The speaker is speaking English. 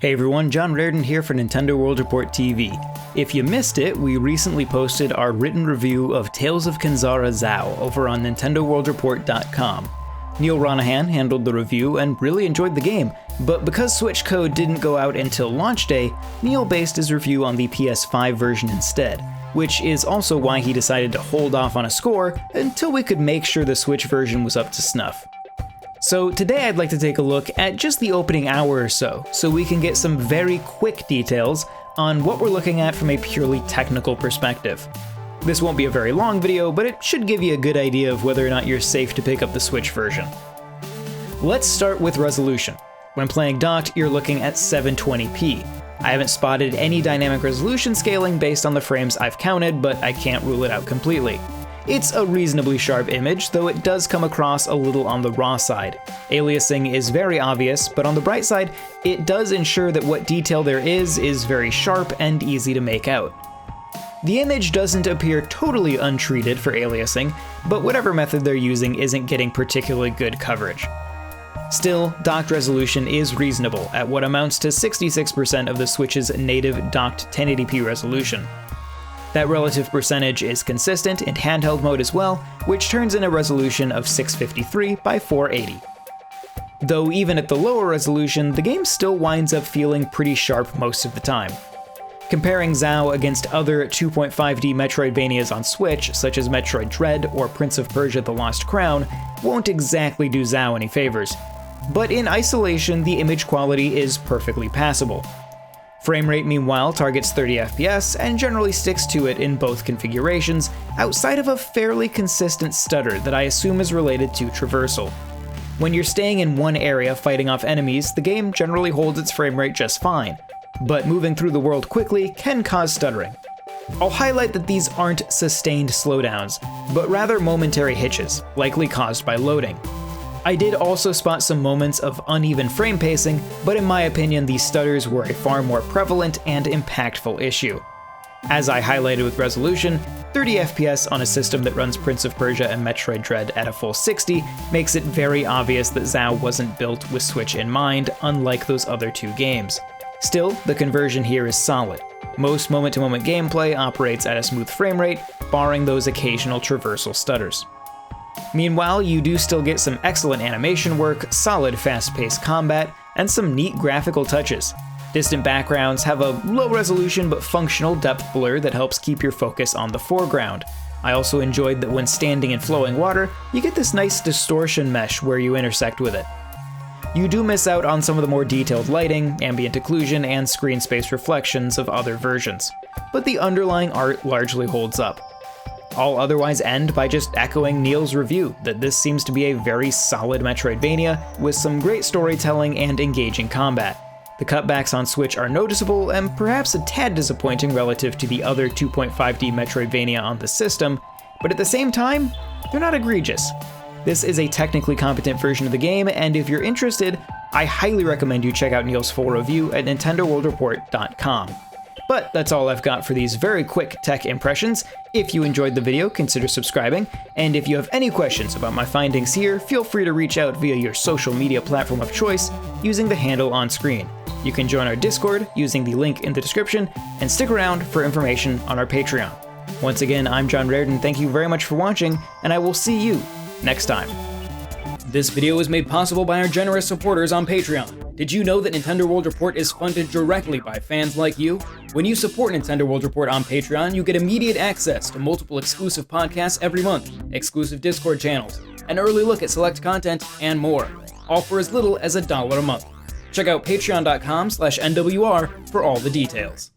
Hey everyone, John Reardon here for Nintendo World Report TV. If you missed it, we recently posted our written review of Tales of Kenzera ZOW over on NintendoWorldReport.com. Neil Ronahan handled the review and really enjoyed the game, but because Switch code didn't go out until launch day, Neil based his review on the PS5 version instead, which is also why he decided to hold off on a score until we could make sure the Switch version was up to snuff. So today I'd like to take a look at just the opening hour or so we can get some very quick details on what we're looking at from a purely technical perspective. This won't be a very long video, but it should give you a good idea of whether or not you're safe to pick up the Switch version. Let's start with resolution. When playing docked, you're looking at 720p. I haven't spotted any dynamic resolution scaling based on the frames I've counted, but I can't rule it out completely. It's a reasonably sharp image, though it does come across a little on the raw side. Aliasing is very obvious, but on the bright side, it does ensure that what detail there is very sharp and easy to make out. The image doesn't appear totally untreated for aliasing, but whatever method they're using isn't getting particularly good coverage. Still, docked resolution is reasonable at what amounts to 66% of the Switch's native docked 1080p resolution. That relative percentage is consistent in handheld mode as well, which turns in a resolution of 653 by 480. Though even at the lower resolution, the game still winds up feeling pretty sharp most of the time. Comparing ZOW against other 2.5D Metroidvanias on Switch, such as Metroid Dread or Prince of Persia: The Lost Crown, won't exactly do ZOW any favors. But in isolation, the image quality is perfectly passable. Frame rate, meanwhile, targets 30 FPS and generally sticks to it in both configurations, outside of a fairly consistent stutter that I assume is related to traversal. When you're staying in one area fighting off enemies, the game generally holds its frame rate just fine, but moving through the world quickly can cause stuttering. I'll highlight that these aren't sustained slowdowns, but rather momentary hitches, likely caused by loading. I did also spot some moments of uneven frame pacing, but in my opinion these stutters were a far more prevalent and impactful issue. As I highlighted with resolution, 30 FPS on a system that runs Prince of Persia and Metroid Dread at a full 60 makes it very obvious that ZOW wasn't built with Switch in mind, unlike those other two games. Still, the conversion here is solid. Most moment-to-moment gameplay operates at a smooth frame rate, barring those occasional traversal stutters. Meanwhile, you do still get some excellent animation work, solid fast-paced combat, and some neat graphical touches. Distant backgrounds have a low resolution but functional depth blur that helps keep your focus on the foreground. I also enjoyed that when standing in flowing water, you get this nice distortion mesh where you intersect with it. You do miss out on some of the more detailed lighting, ambient occlusion, and screen space reflections of other versions, but the underlying art largely holds up. I'll otherwise end by just echoing Neil's review that this seems to be a very solid Metroidvania with some great storytelling and engaging combat. The cutbacks on Switch are noticeable and perhaps a tad disappointing relative to the other 2.5D Metroidvania on the system, but at the same time, they're not egregious. This is a technically competent version of the game, and if you're interested, I highly recommend you check out Neil's full review at NintendoWorldReport.com. But that's all I've got for these very quick tech impressions. If you enjoyed the video, consider subscribing, and if you have any questions about my findings here, feel free to reach out via your social media platform of choice using the handle on screen. You can join our Discord using the link in the description, and stick around for information on our Patreon. Once again, I'm John Reardon, thank you very much for watching, and I will see you next time. This video was made possible by our generous supporters on Patreon. Did you know that Nintendo World Report is funded directly by fans like you? When you support Nintendo World Report on Patreon, you get immediate access to multiple exclusive podcasts every month, exclusive Discord channels, an early look at select content, and more, all for as little as $1 a month. Check out patreon.com/NWR for all the details.